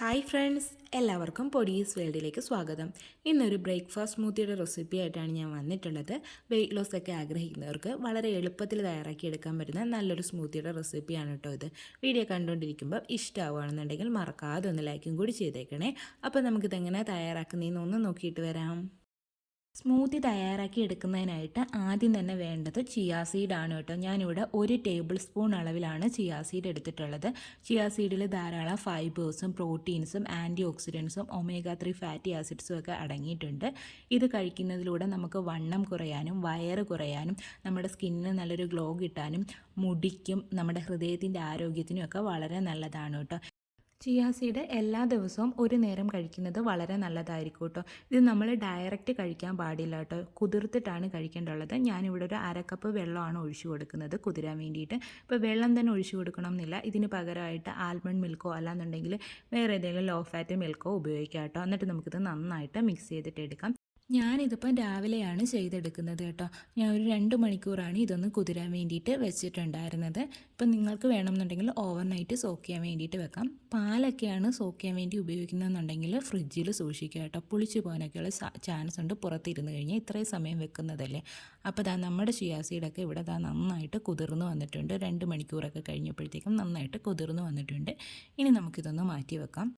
Hi friends, എല്ലാവർക്കും പൊടീസ് വേൾഡിലേക്ക് സ്വാഗതം. ഇന്നൊരു ബ്രേക്ക്ഫാസ്റ്റ് സ്മൂത്തിയുടെ റെസിപ്പി ആയിട്ടാണ് ഞാൻ വന്നിട്ടുള്ളത്. വെയിറ്റ് ലോസ് ഒക്കെ ആഗ്രഹിക്കുന്നവർക്ക് വളരെ എളുപ്പത്തിൽ തയ്യാറാക്കി എടുക്കാൻ പറ്റുന്ന നല്ലൊരു സ്മൂത്തിയുടെ റെസിപ്പിയാണ് കേട്ടോ ഇത്. വീഡിയോ കണ്ടുകൊണ്ടിരിക്കുമ്പോൾ ഇഷ്ടമാവുകയാണെന്നുണ്ടെങ്കിൽ മറക്കാതെ ഒന്ന് ലൈക്കും കൂടി ചെയ്തേക്കണേ. അപ്പോൾ നമുക്കിതെങ്ങനെ തയ്യാറാക്കുന്നതെന്ന് ഒന്ന് നോക്കിയിട്ട് വരാം. സ്മൂത്തി തയ്യാറാക്കി എടുക്കുന്നതിനായിട്ട് ആദ്യം തന്നെ വേണ്ടത് ചിയാ സീഡാണ് കേട്ടോ. ഞാനിവിടെ 1 ടേബിൾ സ്പൂൺ അളവിലാണ് ചിയാ സീഡ് എടുത്തിട്ടുള്ളത്. ചിയാ സീഡിൽ ധാരാളം ഫൈബേഴ്സും പ്രോട്ടീൻസും ആൻറ്റി ഓക്സിഡൻസും ഒമേഗ 3 ഫാറ്റി ആസിഡ്സും ഒക്കെ അടങ്ങിയിട്ടുണ്ട്. ഇത് കഴിക്കുന്നതിലൂടെ നമുക്ക് വണ്ണം കുറയാനും വയറ് കുറയാനും നമ്മുടെ സ്കിന്നിന് നല്ലൊരു ഗ്ലോ കിട്ടാനും മുടിക്കും നമ്മുടെ ഹൃദയത്തിൻ്റെ ആരോഗ്യത്തിനും ഒക്കെ വളരെ നല്ലതാണ് കേട്ടോ. ചിയാ സീഡ് എല്ലാ ദിവസവും ഒരു നേരം കഴിക്കുന്നത് വളരെ നല്ലതായിരിക്കും കേട്ടോ. ഇത് നമ്മൾ ഡയറക്റ്റ് കഴിക്കാൻ പാടില്ല കേട്ടോ, കുതിർത്തിട്ടാണ് കഴിക്കേണ്ടുള്ളത്. ഞാനിവിടെ ഒരു 1/2 കപ്പ് വെള്ളമാണ് ഒഴിച്ചു കൊടുക്കുന്നത് കുതിരാൻ വേണ്ടിയിട്ട്. ഇപ്പോൾ വെള്ളം തന്നെ ഒഴിച്ചു കൊടുക്കണം എന്നില്ല, ഇതിന് പകരമായിട്ട് ആൽമണ്ട് മിൽക്കോ അല്ലാന്നുണ്ടെങ്കിൽ വേറെ ഏതെങ്കിലും ലോ ഫാറ്റ് മിൽക്കോ ഉപയോഗിക്കാം കേട്ടോ. എന്നിട്ട് നമുക്കിത് നന്നായിട്ട് മിക്സ് ചെയ്തിട്ട് എടുക്കാം. ഞാനിതിപ്പം രാവിലെയാണ് ചെയ്തെടുക്കുന്നത് കേട്ടോ. ഞാൻ ഒരു 2 മണിക്കൂറാണ് ഇതൊന്ന് കുതിരാൻ വേണ്ടിയിട്ട് വെച്ചിട്ടുണ്ടായിരുന്നത്. ഇപ്പം നിങ്ങൾക്ക് വേണമെന്നുണ്ടെങ്കിൽ ഓവർനൈറ്റ് സോക്ക് ചെയ്യാൻ വേണ്ടിയിട്ട് വെക്കാം. പാലൊക്കെയാണ് സോക്ക് ചെയ്യാൻ വേണ്ടി ഉപയോഗിക്കുന്നതെന്നുണ്ടെങ്കിൽ ഫ്രിഡ്ജിൽ സൂക്ഷിക്കുക കേട്ടോ. പുളിച്ചു പോകാനൊക്കെയുള്ള ചാൻസ് ഉണ്ട് പുറത്തിരുന്ന് കഴിഞ്ഞാൽ. ഇത്രയും സമയം വെക്കുന്നതല്ലേ. അപ്പോൾ നമ്മുടെ ചിയാ സീഡൊക്കെ ഇവിടെ നന്നായിട്ട് കുതിർന്ന് വന്നിട്ടുണ്ട്. 2 മണിക്കൂറൊക്കെ കഴിഞ്ഞപ്പോഴത്തേക്കും നന്നായിട്ട് കുതിർന്ന് വന്നിട്ടുണ്ട്. ഇനി നമുക്കിതൊന്ന് മാറ്റി വെക്കാം.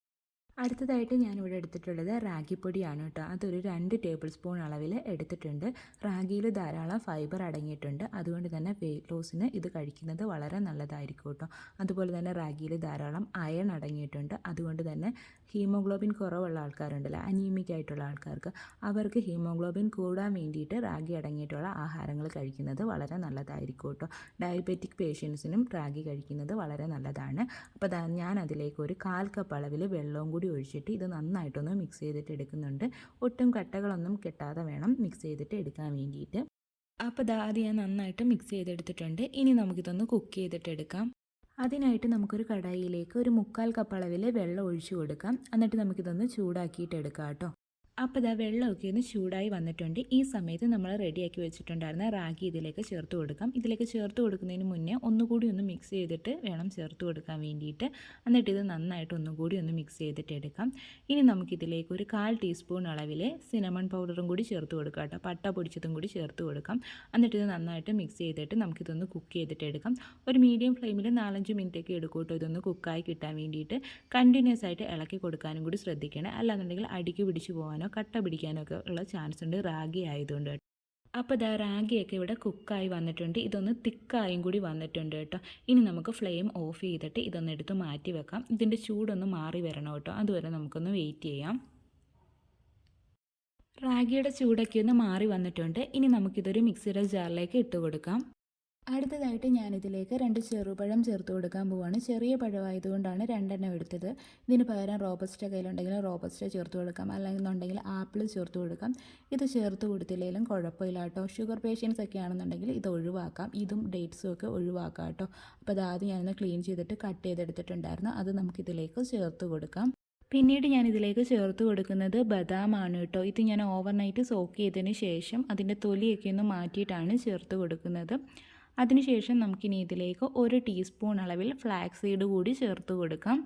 അടുത്തതായിട്ട് ഞാനിവിടെ എടുത്തിട്ടുള്ളത് റാഗിപ്പൊടിയാണ് കേട്ടോ. അതൊരു 2 ടേബിൾ സ്പൂൺ അളവിൽ എടുത്തിട്ടുണ്ട്. റാഗിയിൽ ധാരാളം ഫൈബർ അടങ്ങിയിട്ടുണ്ട്. അതുകൊണ്ട് തന്നെ വെയിറ്റ് ലോസിന് ഇത് കഴിക്കുന്നത് വളരെ നല്ലതായിരിക്കും കേട്ടോ. അതുപോലെ തന്നെ റാഗിയിൽ ധാരാളം അയൺ അടങ്ങിയിട്ടുണ്ട്. അതുകൊണ്ട് തന്നെ ഹീമോഗ്ലോബിൻ കുറവുള്ള ആൾക്കാരുണ്ടല്ലോ, അനീമിക് ആയിട്ടുള്ള ആൾക്കാർക്ക്, അവർക്ക് ഹീമോഗ്ലോബിൻ കൂടാൻ വേണ്ടിയിട്ട് റാഗി അടങ്ങിയിട്ടുള്ള ആഹാരങ്ങൾ കഴിക്കുന്നത് വളരെ നല്ലതായിരിക്കും കേട്ടോ. ഡയബറ്റിക് പേഷ്യൻസിനും റാഗി കഴിക്കുന്നത് വളരെ നല്ലതാണ്. അപ്പോൾ ഞാൻ അതിലേക്ക് ഒരു 1/4 കപ്പ് അളവിൽ വെള്ളവും കൂടി ഒഴിച്ചിട്ട് ഇത് നന്നായിട്ടൊന്ന് മിക്സ് ചെയ്തിട്ട് എടുക്കുന്നുണ്ട്. ഒട്ടും കട്ടകളൊന്നും കെട്ടാതെ വേണം മിക്സ് ചെയ്തിട്ട് എടുക്കാൻ വേണ്ടിയിട്ട്. അപ്പോൾ അത് ഞാൻ നന്നായിട്ട് മിക്സ് ചെയ്തെടുത്തിട്ടുണ്ട്. ഇനി നമുക്കിതൊന്ന് കുക്ക് ചെയ്തിട്ട് എടുക്കാം. അതിനായിട്ട് നമുക്കൊരു കടായിലേക്ക് ഒരു 1/4 കപ്പ് അളവിൽ വെള്ളം ഒഴിച്ചു കൊടുക്കാം. എന്നിട്ട് നമുക്കിതൊന്ന് ചൂടാക്കിയിട്ട് എടുക്കാം കേട്ടോ. അപ്പോൾ വെള്ളമൊക്കെ ഒന്ന് ചൂടായി വന്നിട്ടുണ്ട്. ഈ സമയത്ത് നമ്മൾ റെഡിയാക്കി വെച്ചിട്ടുണ്ടായിരുന്ന റാഗി ഇതിലേക്ക് ചേർത്ത് കൊടുക്കാം. ഇതിലേക്ക് ചേർത്ത് കൊടുക്കുന്നതിന് മുന്നേ ഒന്നുകൂടി ഒന്ന് മിക്സ് ചെയ്തിട്ട് വേണം ചേർത്ത് കൊടുക്കാൻ വേണ്ടിയിട്ട്. എന്നിട്ട് ഇത് നന്നായിട്ട് ഒന്നുകൂടി ഒന്ന് മിക്സ് ചെയ്തിട്ട് എടുക്കാം. ഇനി നമുക്കിതിലേക്ക് ഒരു 1/4 ടീസ്പൂൺ അളവിൽ സിനമൺ പൗഡറും കൂടി ചേർത്ത് കൊടുക്കാം കേട്ടോ. പട്ട പൊടിച്ചതും കൂടി ചേർത്ത് കൊടുക്കാം. എന്നിട്ട് ഇത് നന്നായിട്ട് മിക്സ് ചെയ്തിട്ട് നമുക്കിതൊന്ന് കുക്ക് ചെയ്തിട്ട് എടുക്കാം. ഒരു മീഡിയം ഫ്ലെയിമിൽ 4-5 മിനിറ്റൊക്കെ എടുക്കും കേട്ടോ ഇതൊന്ന് കുക്കായി കിട്ടാൻ വേണ്ടിയിട്ട്. കണ്ടിന്യൂസ് ആയിട്ട് ഇളക്കി കൊടുക്കാനും കൂടി ശ്രദ്ധിക്കണം. അല്ലാന്നുണ്ടെങ്കിൽ അടിക്ക് പിടിച്ച് പോകാനോ കട്ട പിടിക്കാനൊക്കെ ഉള്ള ചാൻസ് ഉണ്ട് റാഗി ആയതുകൊണ്ട്. അപ്പോൾ റാഗിയൊക്കെ ഇവിടെ കുക്കായി വന്നിട്ടുണ്ട്. ഇതൊന്ന് തിക്കായും കൂടി വന്നിട്ടുണ്ട് കേട്ടോ. ഇനി നമുക്ക് ഫ്ലെയിം ഓഫ് ചെയ്തിട്ട് ഇതൊന്ന് എടുത്ത് മാറ്റി വെക്കാം. ഇതിൻ്റെ ചൂടൊന്ന് മാറി വരണം കേട്ടോ. അതുവരെ നമുക്കൊന്ന് വെയിറ്റ് ചെയ്യാം. റാഗിയുടെ ചൂടൊക്കെ ഒന്ന് മാറി വന്നിട്ടുണ്ട്. ഇനി നമുക്കിതൊരു മിക്സിയുടെ ജാറിലേക്ക് ഇട്ട് കൊടുക്കാം. അടുത്തതായിട്ട് ഞാനിതിലേക്ക് 2 ചെറുപഴം ചേർത്ത് കൊടുക്കാൻ പോവുകയാണ്. ചെറിയ പഴമായതുകൊണ്ടാണ് 2 എടുത്തത്. ഇതിന് പകരം റോബസ്റ്റ കയ്യിലുണ്ടെങ്കിൽ റോബസ്റ്റ ചേർത്ത് കൊടുക്കാം, അല്ലെന്നുണ്ടെങ്കിൽ ആപ്പിൾ ചേർത്ത് കൊടുക്കാം. ഇത് ചേർത്ത് കൊടുത്തില്ലെങ്കിലും കുഴപ്പമില്ല കേട്ടോ. ഷുഗർ പേഷ്യൻസ് ഒക്കെ ആണെന്നുണ്ടെങ്കിൽ ഇത് ഒഴിവാക്കാം. ഇതും ഡേറ്റ്സും ഒക്കെ ഒഴിവാക്കാം കേട്ടോ. അപ്പോൾ ആദ്യം ഞാനൊന്ന് ക്ലീൻ ചെയ്തിട്ട് കട്ട് ചെയ്തെടുത്തിട്ടുണ്ടായിരുന്നു. അത് നമുക്കിതിലേക്ക് ചേർത്ത് കൊടുക്കാം. പിന്നീട് ഞാനിതിലേക്ക് ചേർത്ത് കൊടുക്കുന്നത് ബദാമാണ് കേട്ടോ. ഇത് ഞാൻ ഓവർനൈറ്റ് സോക്ക് ചെയ്തതിന് ശേഷം അതിൻ്റെ തൊലിയൊക്കെ ഒന്ന് മാറ്റിയിട്ടാണ് ചേർത്ത് കൊടുക്കുന്നത്. അതിനുശേഷം നമുക്കിനി ഇതിലേക്ക് 1 ടീസ്പൂൺ അളവിൽ ഫ്ലാക്സ് സീഡ് കൂടി ചേർത്ത് കൊടുക്കാം.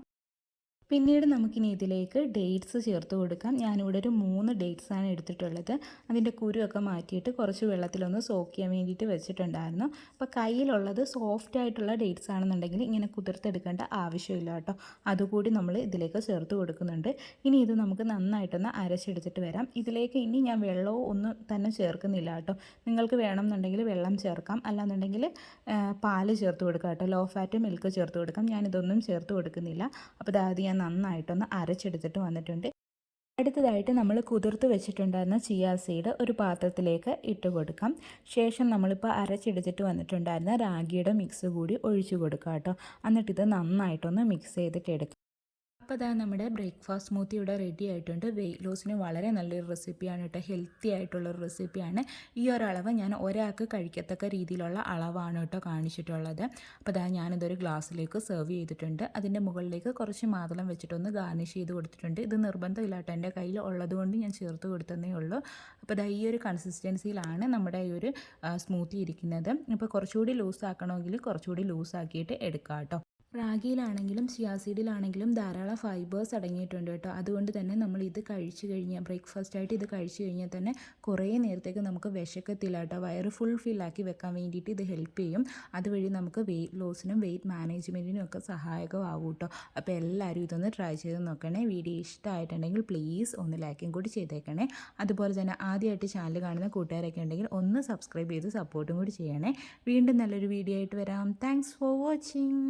പിന്നീട് നമുക്കിനി ഇതിലേക്ക് ഡേറ്റ്സ് ചേർത്ത് കൊടുക്കാം. ഞാനിവിടെ ഒരു 3 ഡേറ്റ്സാണ് എടുത്തിട്ടുള്ളത്. അതിൻ്റെ കുരുവൊക്കെ മാറ്റിയിട്ട് കുറച്ച് വെള്ളത്തിലൊന്ന് സോക്ക് ചെയ്യാൻ വേണ്ടിയിട്ട് വെച്ചിട്ടുണ്ടായിരുന്നു. അപ്പോൾ കയ്യിലുള്ളത് സോഫ്റ്റ് ആയിട്ടുള്ള ഡേറ്റ്സ് ആണെന്നുണ്ടെങ്കിൽ ഇങ്ങനെ കുതിർത്തെടുക്കേണ്ട ആവശ്യമില്ല കേട്ടോ. അതുകൂടി നമ്മൾ ഇതിലേക്ക് ചേർത്ത് കൊടുക്കുന്നുണ്ട്. ഇനി ഇത് നമുക്ക് നന്നായിട്ടൊന്ന് അരച്ചെടുത്തിട്ട് വരാം. ഇതിലേക്ക് ഇനി ഞാൻ വെള്ളവും ഒന്നും തന്നെ ചേർക്കുന്നില്ല കേട്ടോ. നിങ്ങൾക്ക് വേണമെന്നുണ്ടെങ്കിൽ വെള്ളം ചേർക്കാം, അല്ലാന്നുണ്ടെങ്കിൽ പാല് ചേർത്ത് കൊടുക്കാം കേട്ടോ. ലോ ഫാറ്റ് മിൽക്ക് ചേർത്ത് കൊടുക്കാം. ഞാനിതൊന്നും ചേർത്ത് കൊടുക്കുന്നില്ല. അപ്പോൾ ആദ്യം നന്നായിട്ടൊന്ന് അരച്ചെടുത്തിട്ട് വന്നിട്ടുണ്ട്. അടുത്തതായിട്ട് നമ്മൾ കുതിർത്ത് വെച്ചിട്ടുണ്ടായിരുന്ന ചിയാ സീഡ് ഒരു പാത്രത്തിലേക്ക് ഇട്ട് കൊടുക്കാം. ശേഷം നമ്മളിപ്പോൾ അരച്ചെടുത്തിട്ട് വന്നിട്ടുണ്ടായിരുന്ന റാഗിയുടെ മിക്സ് കൂടി ഒഴിച്ചു കൊടുക്കാം കേട്ടോ. എന്നിട്ടിത് നന്നായിട്ടൊന്ന് മിക്സ് ചെയ്തിട്ട് എടുക്കാം. അപ്പോൾ നമ്മുടെ ബ്രേക്ക്ഫാസ്റ്റ് സ്മൂത്തി ഇവിടെ റെഡി ആയിട്ടുണ്ട്. വെയിറ്റ് ലോസിന് വളരെ നല്ലൊരു റെസിപ്പിയാണ് കേട്ടോ. ഹെൽത്തി ആയിട്ടുള്ളൊരു റെസിപ്പിയാണ്. ഈ ഒരളവ് ഞാൻ ഒരാൾക്ക് കഴിക്കത്തക്ക രീതിയിലുള്ള അളവാണ് കേട്ടോ കാണിച്ചിട്ടുള്ളത്. അപ്പോൾ ഞാനിതൊരു ഗ്ലാസ്സിലേക്ക് സെർവ് ചെയ്തിട്ടുണ്ട്. അതിൻ്റെ മുകളിലേക്ക് കുറച്ച് മാതളം വെച്ചിട്ടൊന്ന് ഗാർണിഷ് ചെയ്ത് കൊടുത്തിട്ടുണ്ട്. ഇത് നിർബന്ധമില്ല കേട്ടോ, എൻ്റെ കയ്യിൽ ഉള്ളതുകൊണ്ട് ഞാൻ ചേർത്ത് കൊടുത്തതേ ഉള്ളൂ. അപ്പോൾ ഈ ഒരു കൺസിസ്റ്റൻസിയിലാണ് നമ്മുടെ ഈ ഒരു സ്മൂത്തി ഇരിക്കുന്നത്. ഇപ്പോൾ കുറച്ചുകൂടി ലൂസ് ആക്കണമെങ്കിൽ കുറച്ചുകൂടി ലൂസാക്കിയിട്ട് എടുക്കാം കേട്ടോ. റാഗിയിലാണെങ്കിലും ചിയാ സീഡിലാണെങ്കിലും ധാരാളം ഫൈബേഴ്സ് അടങ്ങിയിട്ടുണ്ട് കേട്ടോ. അതുകൊണ്ട് തന്നെ നമ്മൾ ഇത് കഴിച്ചു കഴിഞ്ഞാൽ ബ്രേക്ക്ഫാസ്റ്റായിട്ട് ഇത് കഴിച്ചു കഴിഞ്ഞാൽ തന്നെ കുറേ നേരത്തേക്ക് നമുക്ക് വിശക്കത്തില്ല കേട്ടോ. വയറ് ഫുൾ ഫില്ലാക്കി വെക്കാൻ വേണ്ടിയിട്ട് ഇത് ഹെൽപ്പ് ചെയ്യും. അതുവഴി നമുക്ക് വെയിറ്റ് ലോസിനും വെയിറ്റ് മാനേജ്മെൻറ്റിനും ഒക്കെ സഹായകമാകും കേട്ടോ. അപ്പോൾ എല്ലാവരും ഇതൊന്ന് ട്രൈ ചെയ്ത് നോക്കണേ. വീഡിയോ ഇഷ്ടമായിട്ടുണ്ടെങ്കിൽ പ്ലീസ് ഒന്ന് ലൈക്കും കൂടി ചെയ്തേക്കണേ. അതുപോലെ തന്നെ ആദ്യമായിട്ട് ചാനൽ കാണുന്ന കൂട്ടുകാരൊക്കെ ഉണ്ടെങ്കിൽ ഒന്ന് സബ്സ്ക്രൈബ് ചെയ്ത് സപ്പോർട്ടും കൂടി ചെയ്യണേ. വീണ്ടും നല്ലൊരു വീഡിയോ ആയിട്ട് വരാം. Thanks for watching.